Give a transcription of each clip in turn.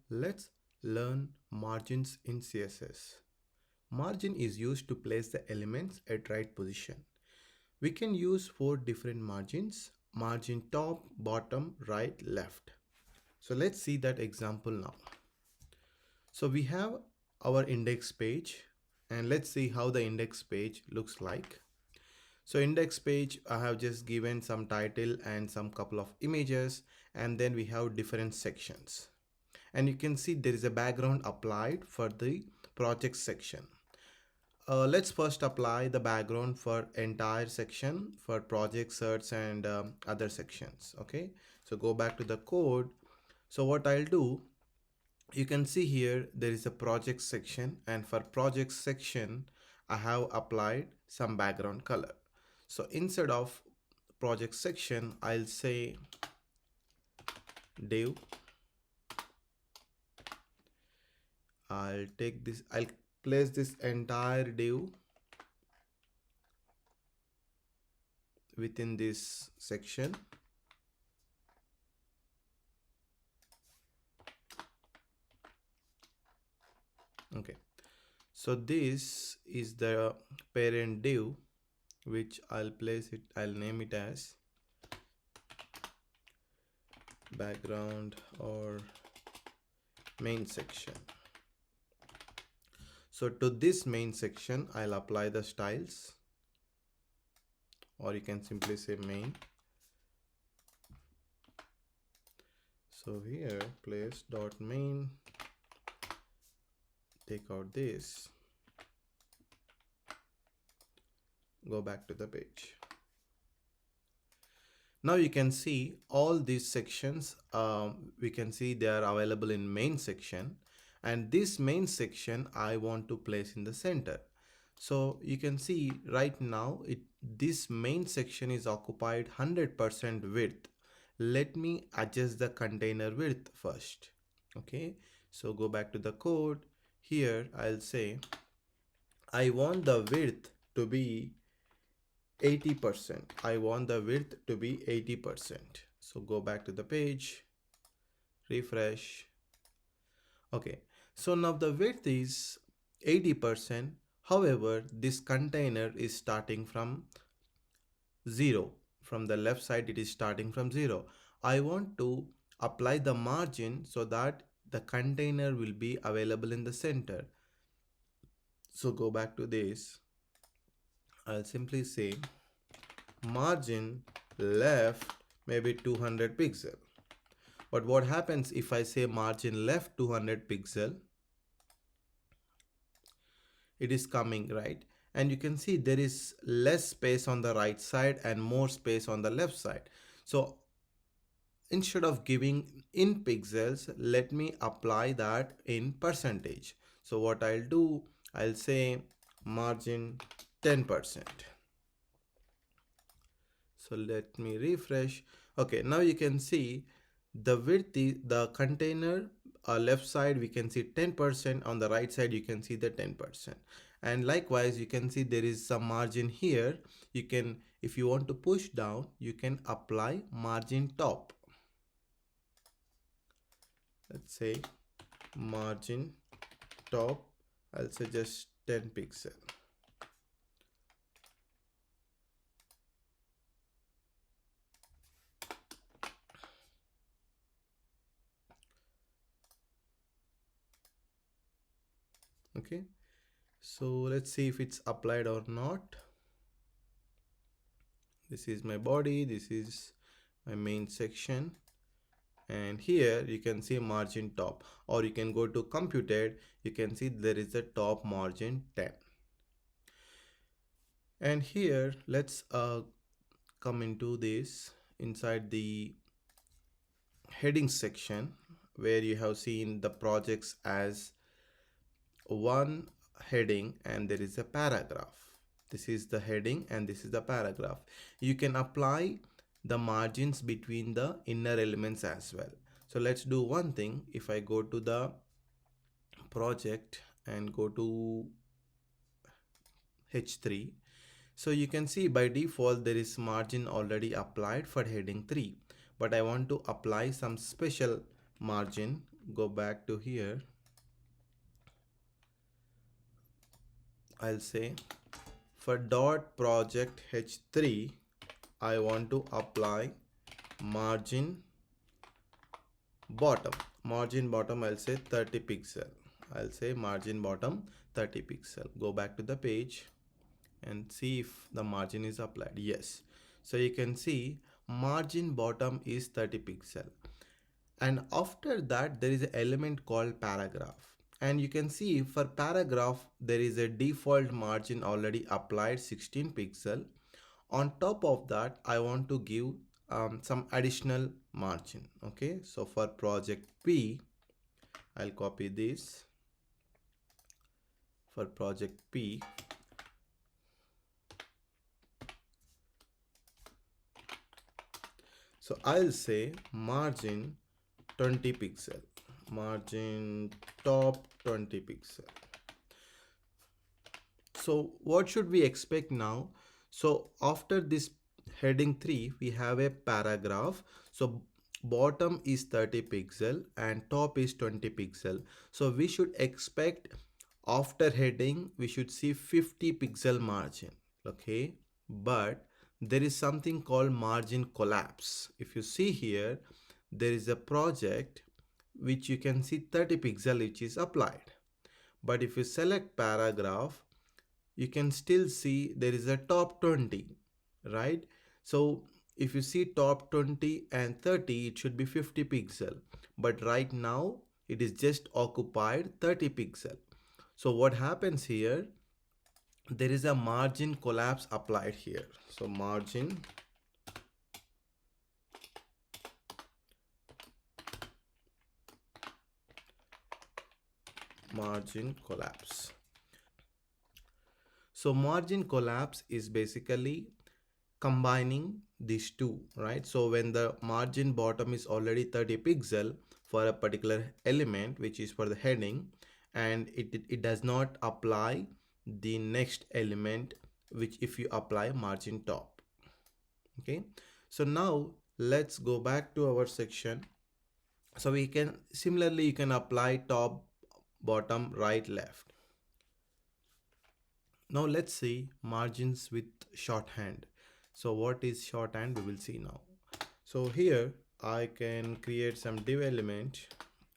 Let's learn margins in CSS. Margin is used to place the elements at right position. We can use 4 different margins: margin top, bottom, right, left. So let's see that example now. So we have our index page, and let's see how the index page looks like. So index page, I have just given some title and some couple of images, and then we have different sections. And you can see there is a background applied for the project section. Let's first apply the background for entire section for project search and other sections. Okay, so go back to the code. So what I'll do, you can see here there is a project section, and for project section I have applied some background color. So instead of project section, I'll say div. I'll place this entire div within this section. Okay, so this is the parent div, which I'll name it as background or main section. So to this main section, I'll apply the styles, or you can simply say main. So here place dot main, take out this, go back to the page. Now you can see all these sections, we can see they are available in main section, and this main section I want to place in the center. So you can see right now this main section is occupied 100% width. Let me adjust the container width first. Okay, so go back to the code. Here I'll say I want the width to be 80%. I want the width to be 80%. So go back to the page, refresh. Okay, so now the width is 80%. However, this container is starting from 0. From the left side, it is starting from 0. I want to apply the margin so that the container will be available in the center. So go back to this. I'll simply say margin left maybe 200 pixel. But what happens if I say margin left 200 pixel? It is coming, right? And you can see there is less space on the right side and more space on the left side. So instead of giving in pixels, let me apply that in percentage. So what I'll do, I'll say margin 10%. So let me refresh. Okay, now you can see the width is the container left side, we can see 10%, on the right side you can see the 10%. And likewise you can see there is some margin here. You can, if you want to push down, you can apply margin top. Let's say margin top, I'll say just 10 pixel. Okay, so let's see if it's applied or not. This is my body, this is my main section, and here you can see margin top, or you can go to computed, you can see there is a top margin 10. And here let's come into this inside the heading section, where you have seen the projects as one heading and there is a paragraph. This is the heading and this is the paragraph. You can apply the margins between the inner elements as well. So let's do one thing. If I go to the project and go to H3, so you can see by default there is margin already applied for heading 3, but I want to apply some special margin go back to here. I'll say for dot project h3, I want to apply margin bottom. Margin bottom, I'll say 30 pixel. I'll say margin bottom 30 pixel. Go back to the page and see if the margin is applied. Yes. So you can see margin bottom is 30 pixel. And after that, there is an element called paragraph. And you can see for paragraph, there is a default margin already applied 16 pixel. On top of that, I want to give some additional margin. Okay, so for project P, I'll copy this. For project P, so I'll say margin 20 pixel, margin top 20 pixel. So what should we expect now? So after this heading 3, we have a paragraph. So bottom is 30 pixel and top is 20 pixel. So we should expect after heading, we should see 50 pixel margin. Okay, but there is something called margin collapse. If you see here, there is a project which you can see 30 pixel which is applied. But if you select paragraph, you can still see there is a top 20, right? So if you see top 20 and 30, it should be 50 pixel. But right now, it is just occupied 30 pixel. So what happens here? There is a margin collapse applied here. So margin collapse. So margin collapse is basically combining these two, right? So when the margin bottom is already 30 pixel for a particular element, which is for the heading, and it does not apply the next element, which if you apply margin top. Okay, so now let's go back to our section. So we can similarly, you can apply top, bottom, right, left. Now let's see margins with shorthand. So what is shorthand? We will see now. So here I can create some div element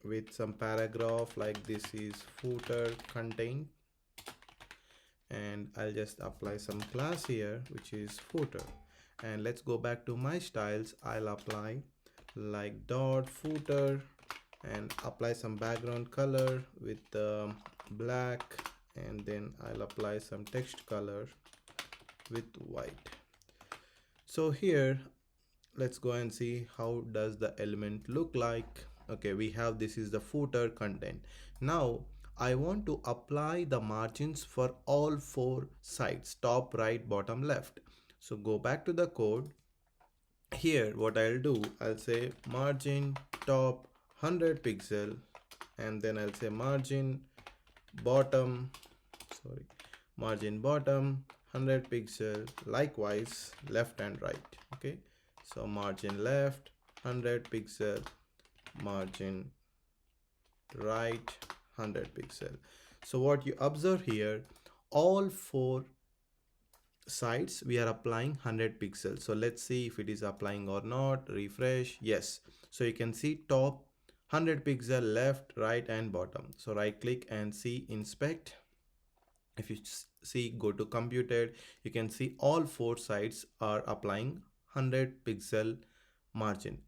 with some paragraph, like this is footer content, and I'll just apply some class here which is footer. And let's go back to my styles. I'll apply like dot footer and apply some background color with black, and then I'll apply some text color with white. So here let's go and see how does the element look like. Okay, we have this is the footer content. Now I want to apply the margins for all four sides, top, right, bottom, left. So go back to the code. Here what I'll do, I'll say margin top 100 pixel, and then I'll say margin bottom, margin bottom 100 pixel, likewise left and right. Okay, so margin left 100 pixel, margin right 100 pixel. So what you observe here, all four sides we are applying 100 pixels. So let's see if it is applying or not. Refresh. Yes, so you can see top 100 pixel, left, right, and bottom. So right click and see inspect. If you see, go to computed, you can see all four sides are applying 100 pixel margin.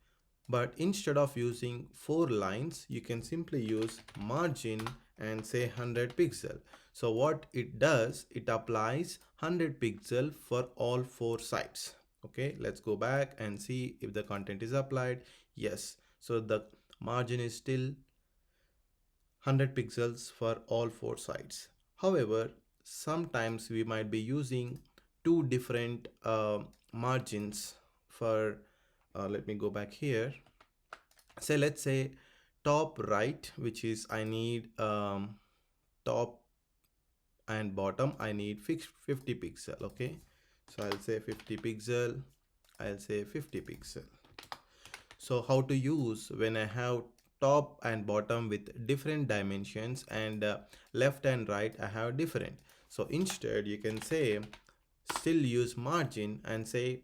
But instead of using 4 lines, you can simply use margin and say 100 pixel. So what it does, it applies 100 pixel for all 4 sides. Okay, let's go back and see if the content is applied. Yes, so the margin is still 100 pixels for all 4 sides. However, sometimes we might be using two different margins for let me go back here. Say let's say top right, which is I need top and bottom I need 50 pixel. Okay, so I'll say 50 pixel, I'll say 50 pixel. So how to use when I have top and bottom with different dimensions, and left and right I have different. So instead you can say still use margin and say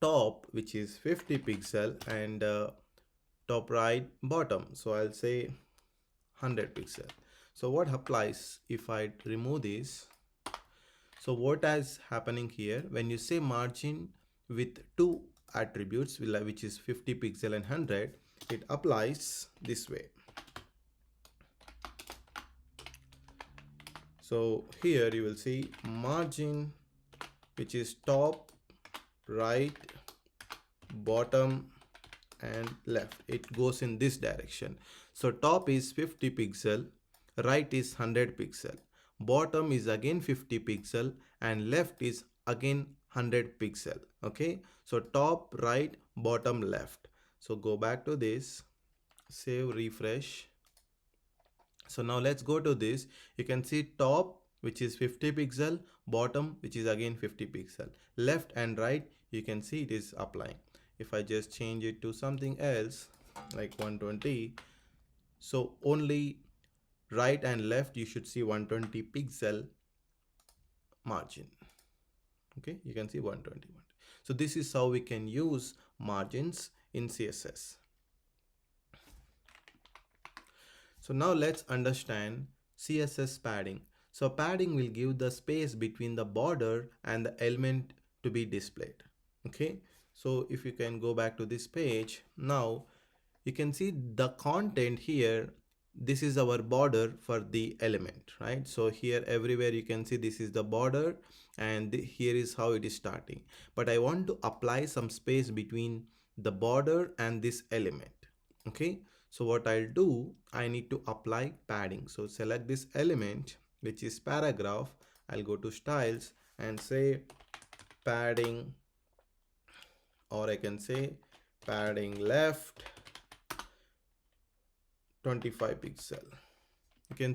top, which is 50 pixel, and top right bottom, so I'll say 100 pixel. So what applies if I remove this? So what is happening here, when you say margin with two attributes which is 50 pixel and 100, it applies this way. So here you will see margin, which is top, right, bottom and left. It goes in this direction. So top is 50 pixel, right is 100 pixel, bottom is again 50 pixel, and left is again 100 pixel. Okay, so top, right, bottom, left. So go back to this, save, refresh. So now let's go to this. You can see top, which is 50 pixel, bottom, which is again 50 pixel, left and right, you can see it is applying. If I just change it to something else like 120, so only right and left you should see 120 pixel margin. Okay, you can see 120. So this is how we can use margins in CSS. So now let's understand CSS padding. So padding will give the space between the border and the element to be displayed. Okay, so if you can go back to this page, now you can see the content here. This is our border for the element, right? So here everywhere you can see this is the border, and here is how it is starting. But I want to apply some space between the border and this element. Okay, so what I'll do, I need to apply padding. So select this element, which is paragraph. I'll go to styles and say padding, or I can say padding left 25 pixel. You can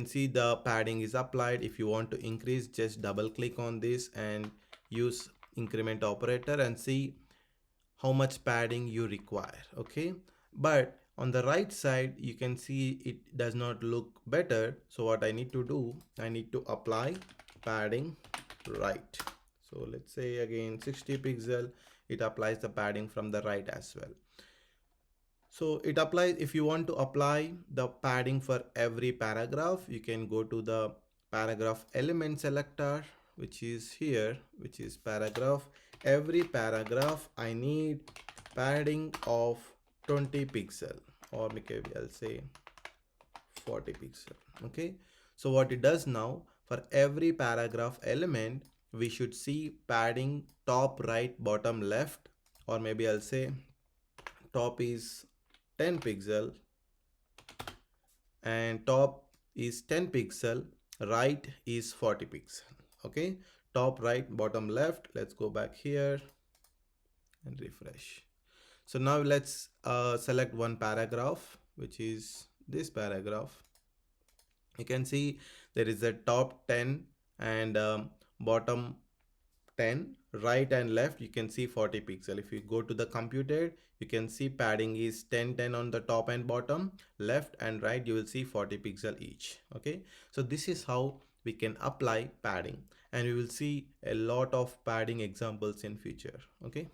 see the padding is applied. If you want to increase, just double click on this and use increment operator and see how much padding you require. Okay, but on the right side you can see it does not look better. So what I need to do, I need to apply padding right. So let's say again 60 pixel, it applies the padding from the right as well. So it applies. If you want to apply the padding for every paragraph, you can go to the paragraph element selector, which is here, which is paragraph. Every paragraph I need padding of 20 pixel, or maybe I'll say 40 pixel. Okay, so what it does now, for every paragraph element we should see padding top, right, bottom, left, or maybe I'll say top is 10 pixel and top is 10 pixel, right is 40 pixel. Okay, top, right, bottom, left. Let's go back here and refresh. So now let's select one paragraph, which is this paragraph. You can see there is a top 10 and bottom 10, right and left you can see 40 pixel. If you go to the computed, you can see padding is 10 on the top and bottom, left and right you will see 40 pixel each. Okay, so this is how we can apply padding, and we will see a lot of padding examples in future. Okay.